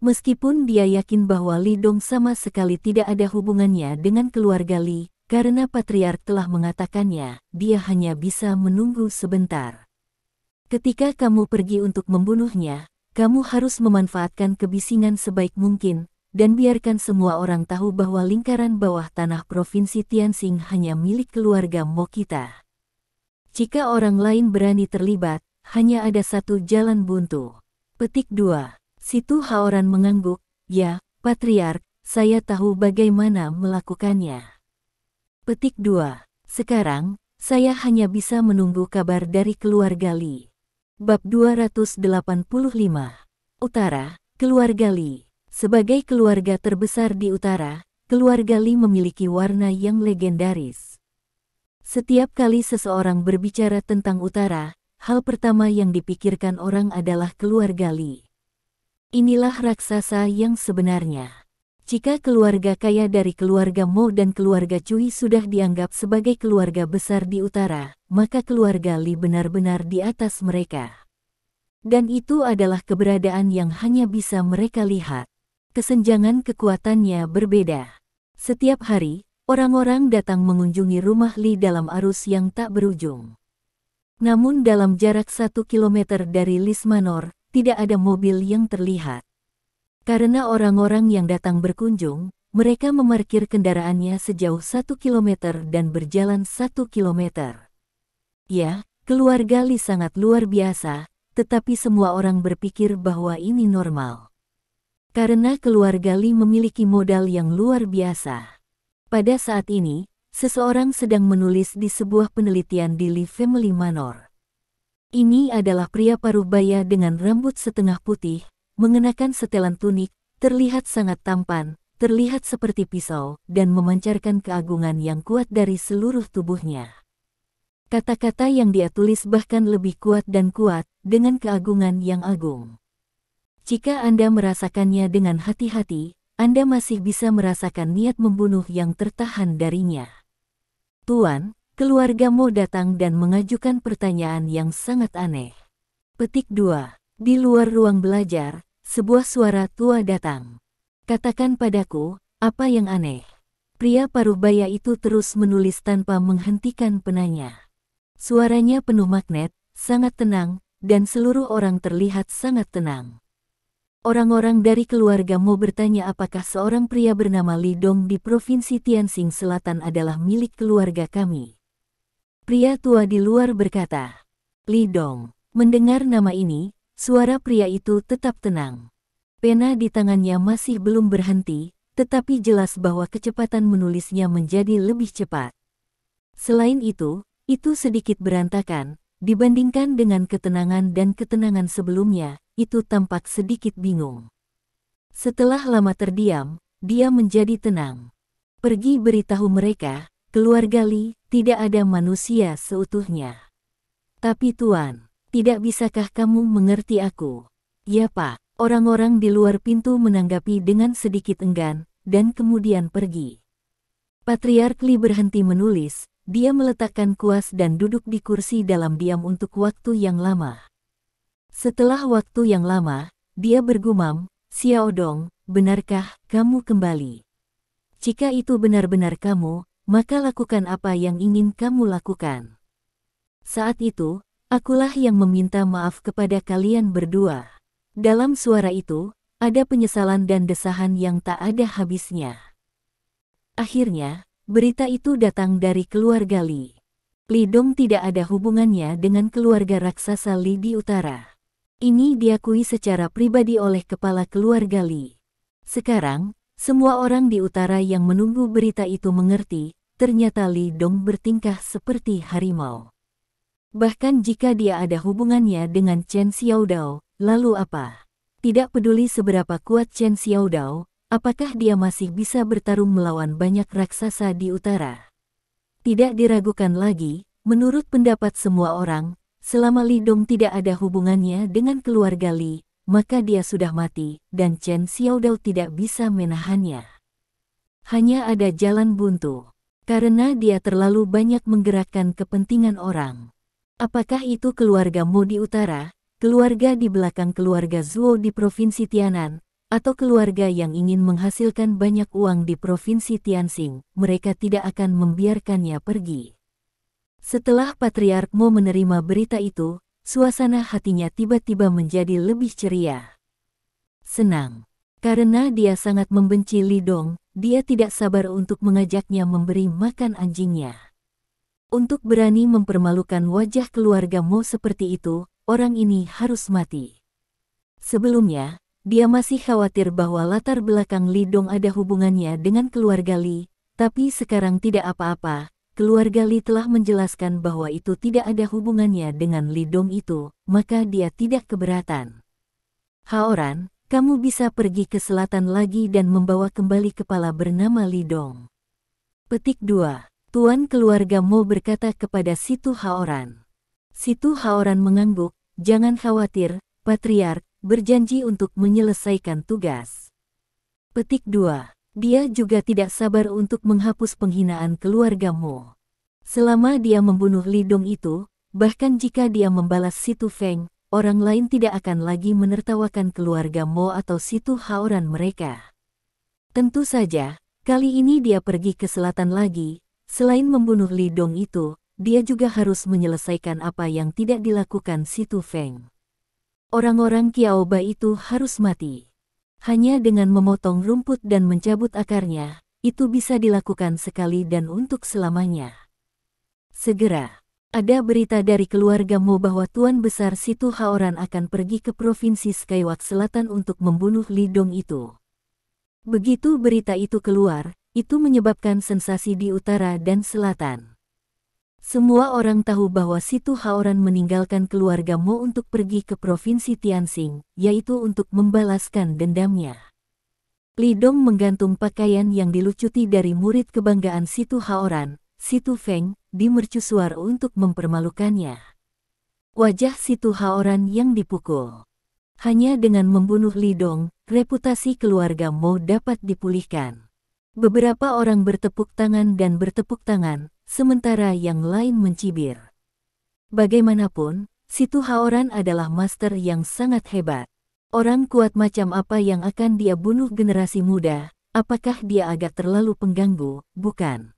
Meskipun dia yakin bahwa Li Dong sama sekali tidak ada hubungannya dengan keluarga Li, karena Patriark telah mengatakannya, dia hanya bisa menunggu sebentar. Ketika kamu pergi untuk membunuhnya, kamu harus memanfaatkan kebisingan sebaik mungkin, dan biarkan semua orang tahu bahwa lingkaran bawah tanah Provinsi Tianxing hanya milik keluarga Mo kita. Jika orang lain berani terlibat, hanya ada satu jalan buntu. Petik 2. Situ Haoran mengangguk, ya, Patriark, saya tahu bagaimana melakukannya. Petik 2. Sekarang, saya hanya bisa menunggu kabar dari keluarga Li. Bab 285. Utara, keluarga Li. Sebagai keluarga terbesar di utara, keluarga Li memiliki warna yang legendaris. Setiap kali seseorang berbicara tentang utara, hal pertama yang dipikirkan orang adalah keluarga Li. Inilah raksasa yang sebenarnya. Jika keluarga kaya dari keluarga Mo dan keluarga Cui sudah dianggap sebagai keluarga besar di utara, maka keluarga Li benar-benar di atas mereka. Dan itu adalah keberadaan yang hanya bisa mereka lihat. Kesenjangan kekuatannya berbeda. Setiap hari, orang-orang datang mengunjungi rumah Li dalam arus yang tak berujung. Namun dalam jarak 1 kilometer dari Lis Manor, tidak ada mobil yang terlihat. Karena orang-orang yang datang berkunjung, mereka memarkir kendaraannya sejauh 1 kilometer dan berjalan 1 kilometer. Ya, keluarga Li sangat luar biasa, tetapi semua orang berpikir bahwa ini normal. Karena keluarga Li memiliki modal yang luar biasa. Pada saat ini, seseorang sedang menulis di sebuah penelitian di Li Family Manor. Ini adalah pria paruh baya dengan rambut setengah putih, mengenakan setelan tunik, terlihat sangat tampan, terlihat seperti pisau, dan memancarkan keagungan yang kuat dari seluruh tubuhnya. Kata-kata yang dia tulis bahkan lebih kuat dan kuat, dengan keagungan yang agung. Jika Anda merasakannya dengan hati-hati, Anda masih bisa merasakan niat membunuh yang tertahan darinya. Tuan, keluarga Mo datang dan mengajukan pertanyaan yang sangat aneh. Petik 2. Di luar ruang belajar, sebuah suara tua datang. Katakan padaku, apa yang aneh? Pria paruh baya itu terus menulis tanpa menghentikan penanya. Suaranya penuh magnet, sangat tenang, dan seluruh orang terlihat sangat tenang. Orang-orang dari keluarga Mo bertanya apakah seorang pria bernama Li Dong di Provinsi Tianxing Selatan adalah milik keluarga kami. Pria tua di luar berkata, Li Dong. Mendengar nama ini, suara pria itu tetap tenang. Pena di tangannya masih belum berhenti, tetapi jelas bahwa kecepatan menulisnya menjadi lebih cepat. Selain itu sedikit berantakan, dibandingkan dengan ketenangan dan ketenangan sebelumnya, itu tampak sedikit bingung. Setelah lama terdiam, dia menjadi tenang. Pergi beritahu mereka, keluarga Li, tidak ada manusia seutuhnya. Tapi Tuan, tidak bisakah kamu mengerti aku? Ya Pak. Orang-orang di luar pintu menanggapi dengan sedikit enggan, dan kemudian pergi. Patriark Li berhenti menulis, dia meletakkan kuas dan duduk di kursi dalam diam untuk waktu yang lama. Setelah waktu yang lama, dia bergumam, Xiao Dong, benarkah kamu kembali? Jika itu benar-benar kamu, maka lakukan apa yang ingin kamu lakukan. Saat itu, akulah yang meminta maaf kepada kalian berdua. Dalam suara itu, ada penyesalan dan desahan yang tak ada habisnya. Akhirnya, berita itu datang dari keluarga Li. Li Dong tidak ada hubungannya dengan keluarga raksasa Li di utara. Ini diakui secara pribadi oleh kepala keluarga Li. Sekarang, semua orang di utara yang menunggu berita itu mengerti, ternyata Li Dong bertingkah seperti harimau. Bahkan jika dia ada hubungannya dengan Chen Xiaodao, lalu apa? Tidak peduli seberapa kuat Chen Xiaodao, apakah dia masih bisa bertarung melawan banyak raksasa di utara? Tidak diragukan lagi, menurut pendapat semua orang, selama Li Dong tidak ada hubungannya dengan keluarga Li, maka dia sudah mati, dan Chen Xiaodao tidak bisa menahannya. Hanya ada jalan buntu, karena dia terlalu banyak menggerakkan kepentingan orang. Apakah itu keluarga Mo di utara, keluarga di belakang keluarga Zhuo di Provinsi Tianan, atau keluarga yang ingin menghasilkan banyak uang di Provinsi Tianxing, mereka tidak akan membiarkannya pergi. Setelah Patriark Mo menerima berita itu, suasana hatinya tiba-tiba menjadi lebih ceria. Senang. Karena dia sangat membenci Li Dong, dia tidak sabar untuk mengajaknya memberi makan anjingnya. Untuk berani mempermalukan wajah keluarga Mo seperti itu, orang ini harus mati. Sebelumnya, dia masih khawatir bahwa latar belakang Li Dong ada hubungannya dengan keluarga Li, tapi sekarang tidak apa-apa, keluarga Li telah menjelaskan bahwa itu tidak ada hubungannya dengan Li Dong itu, maka dia tidak keberatan. Haoran, kamu bisa pergi ke selatan lagi dan membawa kembali kepala bernama Li Dong. Petik 2. Tuan keluarga Mo berkata kepada Situ Haoran. Situ Haoran mengangguk, jangan khawatir, Patriark, berjanji untuk menyelesaikan tugas. Petik 2. Dia juga tidak sabar untuk menghapus penghinaan keluarga Mo. Selama dia membunuh Li Dong itu, bahkan jika dia membalas Situ Feng, orang lain tidak akan lagi menertawakan keluarga Mo atau Situ Haoran mereka. Tentu saja, kali ini dia pergi ke selatan lagi. Selain membunuh Li Dong itu, dia juga harus menyelesaikan apa yang tidak dilakukan Situ Feng. Orang-orang Qiaoba itu harus mati. Hanya dengan memotong rumput dan mencabut akarnya, itu bisa dilakukan sekali dan untuk selamanya. Segera, ada berita dari keluarga Mo bahwa Tuan Besar Situ Haoran akan pergi ke Provinsi Skywalk Selatan untuk membunuh Li Dong itu. Begitu berita itu keluar, itu menyebabkan sensasi di utara dan selatan. Semua orang tahu bahwa Situ Haoran meninggalkan keluarga Mo untuk pergi ke Provinsi Tianxing, yaitu untuk membalaskan dendamnya. Li Dong menggantung pakaian yang dilucuti dari murid kebanggaan Situ Haoran, Situ Feng, di mercusuar untuk mempermalukannya. Wajah Situ Haoran yang dipukul. Hanya dengan membunuh Li Dong, reputasi keluarga Mo dapat dipulihkan. Beberapa orang bertepuk tangan dan bertepuk tangan, sementara yang lain mencibir. Bagaimanapun, Situ Haoran adalah master yang sangat hebat. Orang kuat macam apa yang akan dia bunuh generasi muda? Apakah dia agak terlalu pengganggu? Bukan.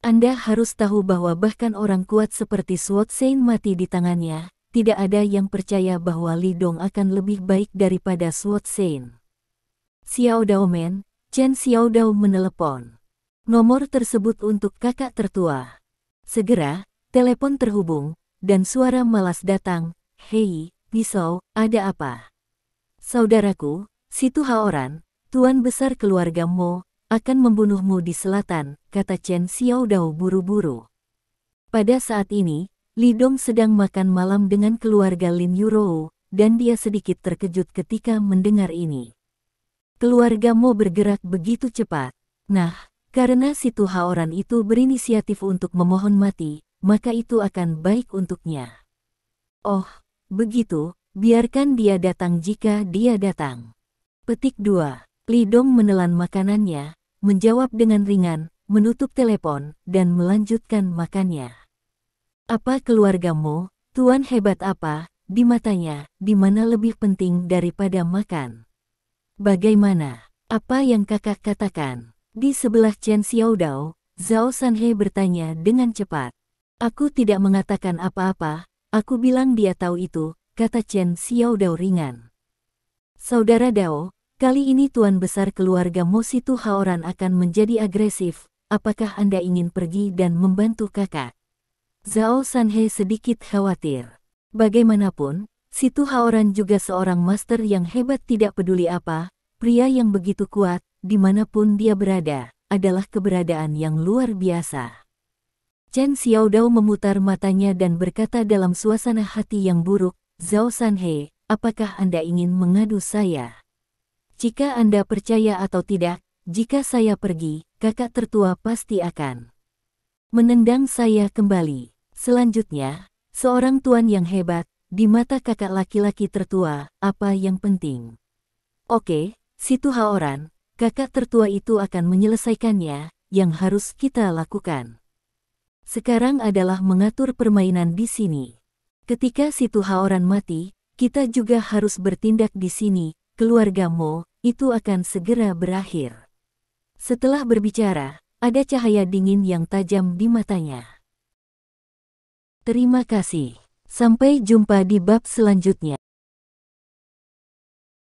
Anda harus tahu bahwa bahkan orang kuat seperti Sword Saint mati di tangannya, tidak ada yang percaya bahwa Li Dong akan lebih baik daripada Sword Saint. Xiao Daomen, Chen Xiaodao menelepon. Nomor tersebut untuk kakak tertua. Segera, telepon terhubung, dan suara malas datang. Hei, Pisau, ada apa? Saudaraku, Situ Haoran, Tuan Besar keluarga Mo, akan membunuhmu di selatan, kata Chen Xiaodao buru-buru. Pada saat ini, Li Dong sedang makan malam dengan keluarga Lin Yurou, dan dia sedikit terkejut ketika mendengar ini. Keluarga Mo bergerak begitu cepat. Nah, karena Situ Haoran itu berinisiatif untuk memohon mati, maka itu akan baik untuknya. Oh, begitu, biarkan dia datang jika dia datang. Petik 2. Li Dong menelan makanannya, menjawab dengan ringan, menutup telepon, dan melanjutkan makannya. Apa keluargamu, Tuan hebat apa, di matanya, di mana lebih penting daripada makan? Bagaimana? Apa yang kakak katakan? Di sebelah Chen Xiaodao, Zhao Sanhe bertanya dengan cepat. Aku tidak mengatakan apa-apa, aku bilang dia tahu itu, kata Chen Xiaodao ringan. Saudara Dao, kali ini Tuan Besar keluarga Mo Situ Haoran akan menjadi agresif, apakah Anda ingin pergi dan membantu kakak? Zhao Sanhe sedikit khawatir. Bagaimanapun, Situ Haoran juga seorang master yang hebat tidak peduli apa, pria yang begitu kuat, dimanapun dia berada, adalah keberadaan yang luar biasa. Chen Xiaodao memutar matanya dan berkata dalam suasana hati yang buruk, Zhao Sanhe, apakah Anda ingin mengadu saya? Jika Anda percaya atau tidak, jika saya pergi, kakak tertua pasti akan menendang saya kembali. Selanjutnya, seorang tuan yang hebat, di mata kakak laki-laki tertua, apa yang penting? Oke, Situ Haoran, kakak tertua itu akan menyelesaikannya, yang harus kita lakukan sekarang adalah mengatur permainan di sini. Ketika Situ Haoran mati, kita juga harus bertindak di sini, keluarga Mo, itu akan segera berakhir. Setelah berbicara, ada cahaya dingin yang tajam di matanya. Terima kasih. Sampai jumpa di bab selanjutnya.